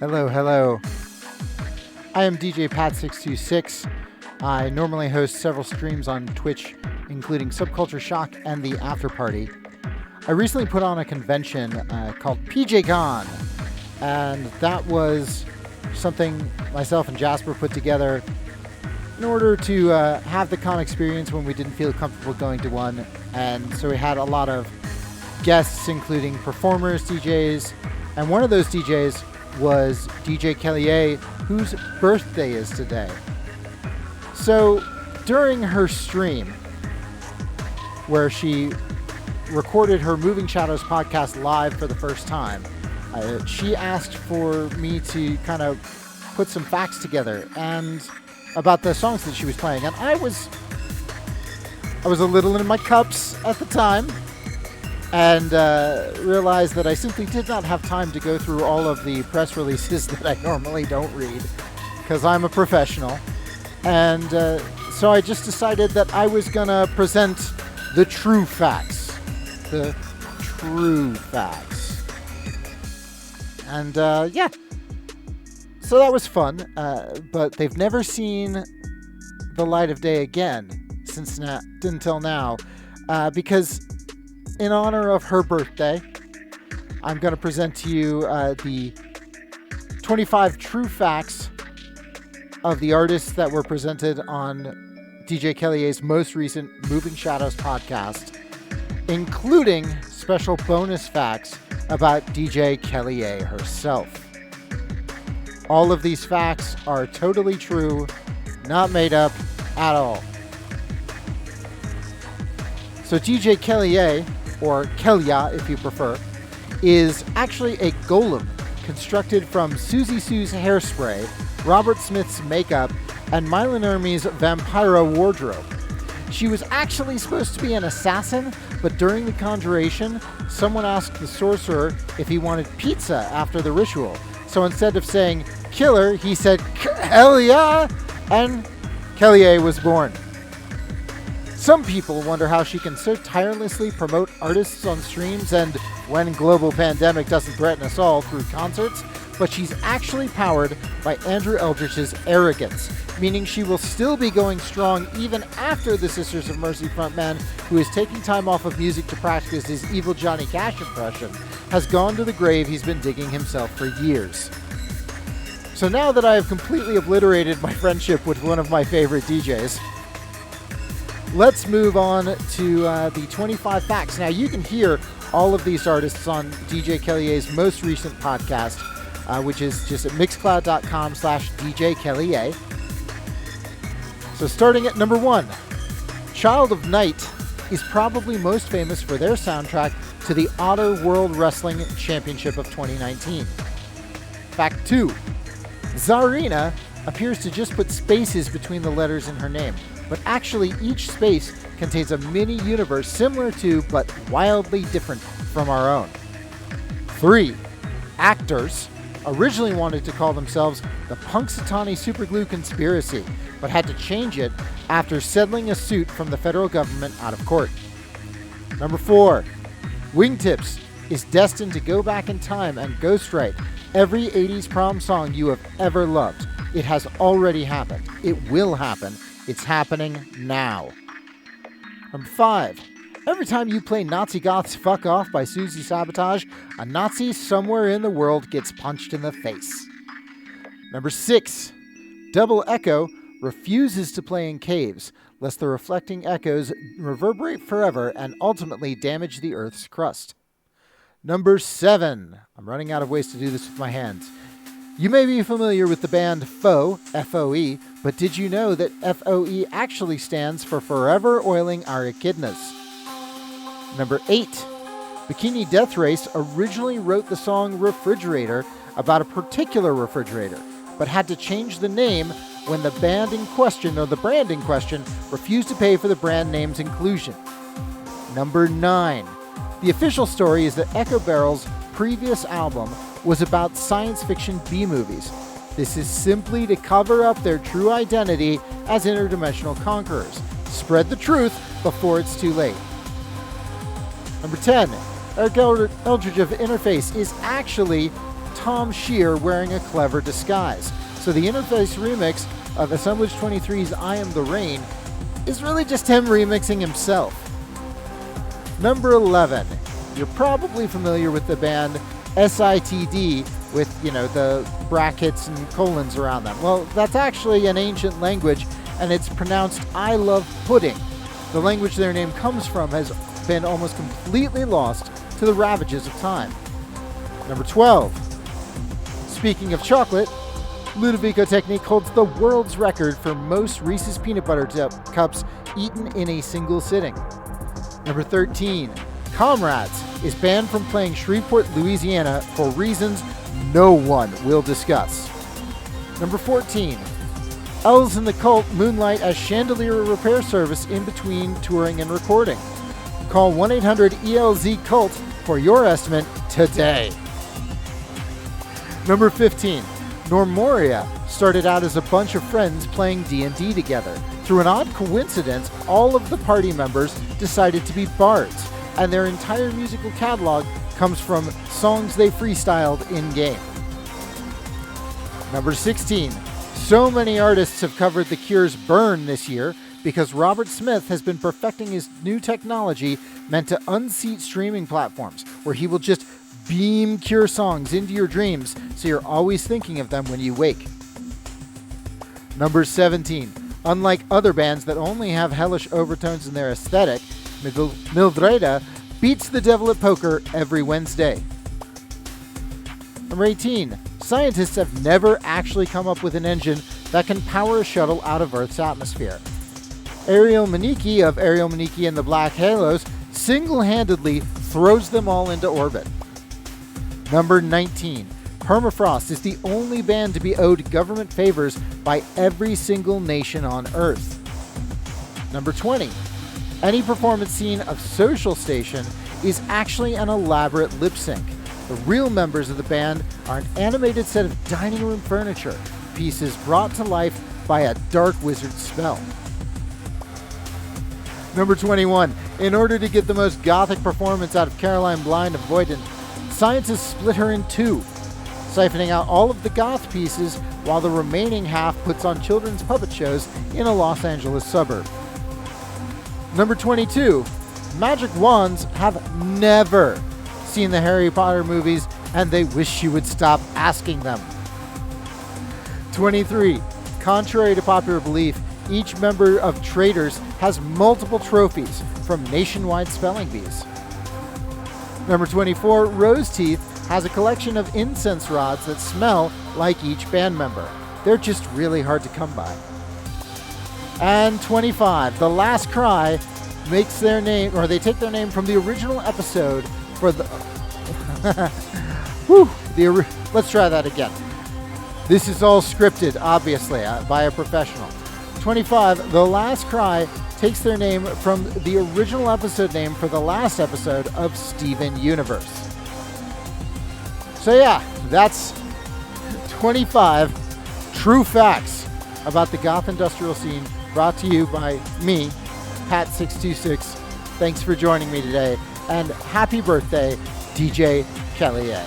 Hello, hello. I am DJ Pat626. I normally host several streams on Twitch, including Subculture Shock and the After Party. I recently put on a convention called PJCon, and that was something myself and Jasper put together in order to have the con experience when we didn't feel comfortable going to one. And so we had a lot of guests, including performers, DJs, and one of those DJs was DJ KellyA, whose birthday is today. So during her stream, where she recorded her Moving Shadows podcast live for the first time, she asked for me to kind of put some facts together and about the songs that she was playing. And I was a little in my cups at the time, and realized that I simply did not have time to go through all of the press releases that I normally don't read, because I'm a professional. And so I just decided that I was going to present the true facts. The true facts. And yeah. So that was fun, but they've never seen the light of day again until now, because in honor of her birthday, I'm going to present to you the 25 true facts of the artists that were presented on DJ KellyA's most recent Moving Shadows podcast, including special bonus facts about DJ KellyA herself. All of these facts are totally true, not made up at all. So DJ KellyA, or KellyA if you prefer, is actually a golem constructed from Susie Sue's hairspray, Robert Smith's makeup, and Mylon Ermey's Vampira wardrobe. She was actually supposed to be an assassin, but during the conjuration, someone asked the sorcerer if he wanted pizza after the ritual. So instead of saying killer, he said KellyA, and KellyA was born. Some people wonder how she can so tirelessly promote artists on streams and, when global pandemic doesn't threaten us all, through concerts, but she's actually powered by Andrew Eldritch's arrogance, meaning she will still be going strong even after the Sisters of Mercy frontman, who is taking time off of music to practice his evil Johnny Cash impression, has gone to the grave he's been digging himself for years. So now that I have completely obliterated my friendship with one of my favorite DJs, let's move on to the 25 facts. Now, you can hear all of these artists on DJ KellyA's most recent podcast, which is just at mixcloud.com/DJKellyA. So starting at number 1, Child of Night is probably most famous for their soundtrack to the Otter World Wrestling Championship of 2019. Fact 2, Czarina appears to just put spaces between the letters in her name, but actually each space contains a mini-universe similar to, but wildly different from our own. 3, actors originally wanted to call themselves the Punxsutawney Superglue Conspiracy, but had to change it after settling a suit from the federal government out of court. Number 4, Wingtips is destined to go back in time and ghostwrite every 80s prom song you have ever loved. It has already happened. It will happen. It's happening now. Number 5, every time you play Nazi Goth's Fuck Off by Susie Sabotage, a Nazi somewhere in the world gets punched in the face. Number 6, Double Echo refuses to play in caves, lest the reflecting echoes reverberate forever and ultimately damage the Earth's crust. Number 7, I'm running out of ways to do this with my hands. You may be familiar with the band Foe, F-O-E, but did you know that F-O-E actually stands for Forever Oiling Our Echidnas? Number 8, Bikini Death Race originally wrote the song Refrigerator about a particular refrigerator, but had to change the name when the band in question, or the brand in question, refused to pay for the brand name's inclusion. Number 9, the official story is that Echo Barrel's previous album was about science fiction B-movies. This is simply to cover up their true identity as interdimensional conquerors. Spread the truth before it's too late. Number 10, Eric Eldridge of Interface is actually Tom Shear wearing a clever disguise. So the Interface remix of Assemblage 23's I Am the Rain is really just him remixing himself. Number 11, you're probably familiar with the band SITD with, the brackets and colons around them. Well, that's actually an ancient language, and it's pronounced I love pudding. The language their name comes from has been almost completely lost to the ravages of time. Number 12, speaking of chocolate, Ludovico Technique holds the world's record for most Reese's peanut butter cups eaten in a single sitting. Number 13, Comrades is banned from playing Shreveport, Louisiana for reasons no one will discuss. Number 14, Elves in the Cult moonlight as chandelier repair service in between touring and recording. Call 1-800-ELZ-CULT for your estimate today. Number 15, Normoria started out as a bunch of friends playing D&D together. Through an odd coincidence, all of the party members decided to be bards, and their entire musical catalog comes from songs they freestyled in-game. Number 16, so many artists have covered The Cure's Burn this year because Robert Smith has been perfecting his new technology meant to unseat streaming platforms, where he will just beam Cure songs into your dreams so you're always thinking of them when you wake. Number 17. Unlike other bands that only have hellish overtones in their aesthetic, Mildreda beats the devil at poker every Wednesday. Number 18. Scientists have never actually come up with an engine that can power a shuttle out of Earth's atmosphere. Ariel Maniki of Ariel Maniki and the Black Halos single-handedly throws them all into orbit. Number 19. Permafrost is the only band to be owed government favors by every single nation on Earth. Number 20. Any performance scene of Social Station is actually an elaborate lip sync. The real members of the band are an animated set of dining room furniture pieces brought to life by a dark wizard spell. Number 21. In order to get the most gothic performance out of Caroline Blind of Voident, scientists split her in two, siphoning out all of the goth pieces while the remaining half puts on children's puppet shows in a Los Angeles suburb. Number 22. Magic Wands have never seen the Harry Potter movies, and they wish you would stop asking them. 23. Contrary to popular belief, each member of Traitors has multiple trophies from nationwide spelling bees. Number 24. Rose Teeth has a collection of incense rods that smell like each band member. They're just really hard to come by. And 25. The Last Cry makes their name, or they take their name from the original episode for the let's try that again. This is all scripted, obviously, by a professional. 25. The Last Cry takes their name from the original episode name for the last episode of Steven Universe. So yeah, that's 25 true facts about the goth industrial scene, brought to you by me, Pat626. Thanks for joining me today, and happy birthday, DJ KellyA.